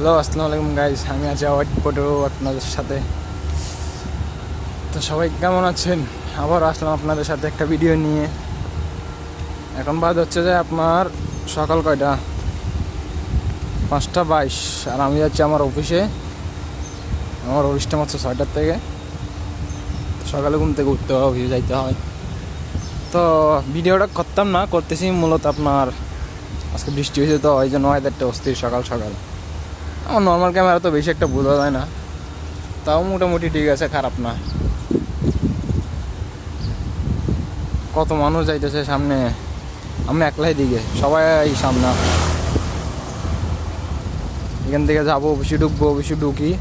Hello, আসসালামু আলাইকুম guys. আমি আছি হোয়াইট ফটো আপনাদের সাথে। তো সবাই কেমন আছেন? আবার আসলাম আপনাদের সাথে একটা ভিডিও নিয়ে। এখন বাদ হচ্ছে যে আপনার সকাল কয়টা, 5:22, আর আমি যাচ্ছি আমার অফিসে। আমার অফিসটা মাত্র 6টার থেকে। সকালে ঘুম থেকে উঠতে হয়, অফিসে যাইতে হয়। তো ভিডিওটা করতাম না, করতেছি মূলত আপনার আজকে বৃষ্টি হয়েছে, তো ওই জন্য ওয়েদারটা অস্থির সকাল সকাল। আমার নর্মাল ক্যামেরা তো বেশি একটা বোঝা যায় না, তাও মোটামুটি ঠিক আছে, খারাপ না। কত মানুষ যাইতেছে সামনে, আমি একলাই দিকে, সবাই সামনে। এখান থেকে যাবো, অফিসে ঢুকবো, অফিসে ঢুকি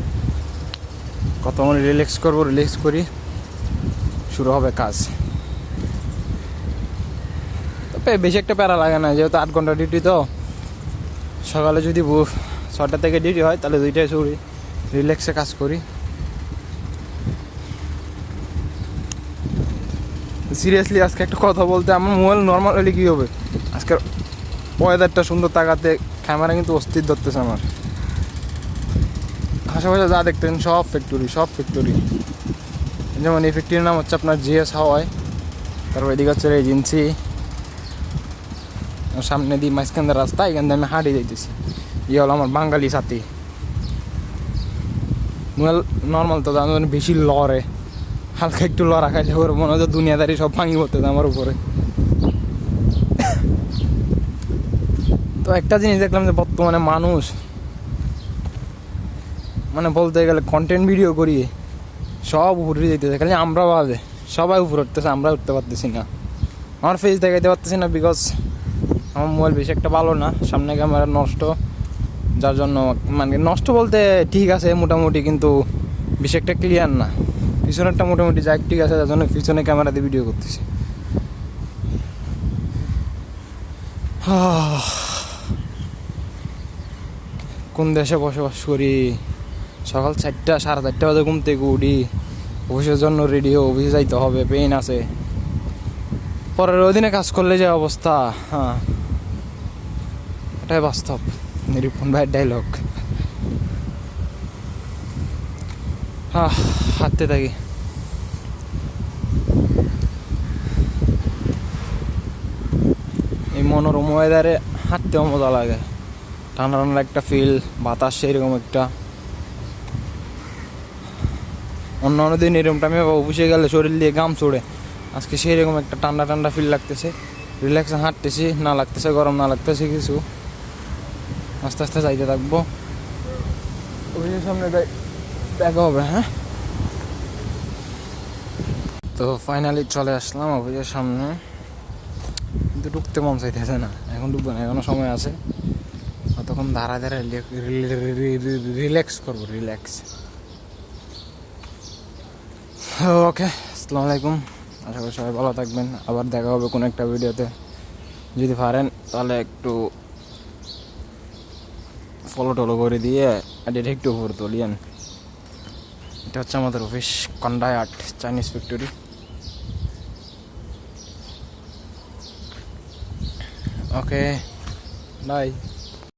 কত মানে রিল্যাক্স করবো, রিল্যাক্স করি, শুরু হবে কাজ। তবে বেশি একটা প্যারা লাগে না, যেহেতু 8 ঘন্টা ডিউটি। তো সকালে যদি 6টা থেকে ডিউটি হয়, তাহলে 2টায় ছুটি, রিল্যাক্সে কাজ করি। সিরিয়াসলি আজকে একটা কথা বলতে, আমার মোবাইল নর্মাল হলে কী হবে, আজকে ওয়েদারটা সুন্দর তাকাতে ক্যামেরা কিন্তু অস্থির ধরতেছে আমার। আশেপাশে যা দেখতেন সব ফ্যাক্টরি, সব ফ্যাক্টরি। যেমন এই ফ্যাক্টরির নাম হচ্ছে আপনার জিএস হাওয়াই। তারপর এদিকে হচ্ছে এজেন্সি, সামনে দিয়ে মাঝখানের রাস্তা, এখান থেকে আমি হাঁটিয়ে যাইতেছি। ইয়ে হলো আমার বাঙালি সাথী। মোবাইল নর্মাল তো বেশি লড়ে, হালকা একটু লড়া খাইলে ওর মনে হচ্ছে দুনিয়াদারি সব ভাঙি পড়তে আমার উপরে। তো একটা জিনিস দেখলাম যে বর্তমানে মানুষ মানে বলতে গেলে কন্টেন্ট ভিডিও করি সব উপরে যেতেছে, খালি আমরা বাদে সবাই উপরে উঠতেছে, আমরা উঠতে পারতেছি না। আমার ফেস দেখাইতে পারতেছি না, বিকজ আমার মোবাইল বেশি একটা ভালো না, সামনে ক্যামেরা নষ্ট, যার জন্য মানে নষ্ট বলতে ঠিক আছে মোটামুটি, কিন্তু বেশি একটা ক্লিয়ার না। পিছনেরটা মোটামুটি যাই ঠিক আছে, যার জন্য পিছনে ক্যামেরা দিয়ে ভিডিও করতেছি। কোন দেশে বসবাস করি, সকাল 4টা 4:30 বাজে ঘুম থেকে উঠি, অফিসের জন্য রেডি হয়ে অফিসে যাইতে হবে, পেইন আছে। পরের অধীনে কাজ করলে যে অবস্থা, হ্যাঁ এটাই বাস্তব। নিরূপণ ভাইয়ের ডায়লগ। হ্যাঁ, হাঁটতে থাকি। এই মনোরম ওয়েদারে হাঁটতেও মজা লাগে, ঠান্ডা ঠান্ডা একটা ফিল, বাতাস সেরকম একটা। অন্য অন্য দিন এরকম টাইমে অফিসে গেলে শরীর দিয়ে ঘাম ছড়ে, আজকে সেরকম একটা ঠান্ডা ঠান্ডা ফিল লাগতেছে। রিল্যাক্সে হাঁটতেছি, না লাগতেছে গরম, না লাগতেছে কিছু। আস্তে আস্তে যাইতে থাকবো, অফিসের সামনে দেখা হবে। হ্যাঁ, তো ফাইনালি চলে আসলাম অফিসের সামনে, কিন্তু ঢুকতে মন চাইতেছে না। এখন ঢুকবো না, এখনো সময় আছে। তখন দাঁড়ায় দাঁড়ায় রিল্যাক্স করবো, রিল্যাক্স। ওকে, আসসালামু আলাইকুম। আশা করি সবাই ভালো থাকবেন। আবার দেখা হবে কোনো একটা ভিডিওতে। যদি পারেন তাহলে একটু ফলো টলো করে দিয়ে এডিট একটু উপরে তুলিয়েন। এটা হচ্ছে আমাদের অফিস, কন্ডাই art Chinese factory. Okay, by.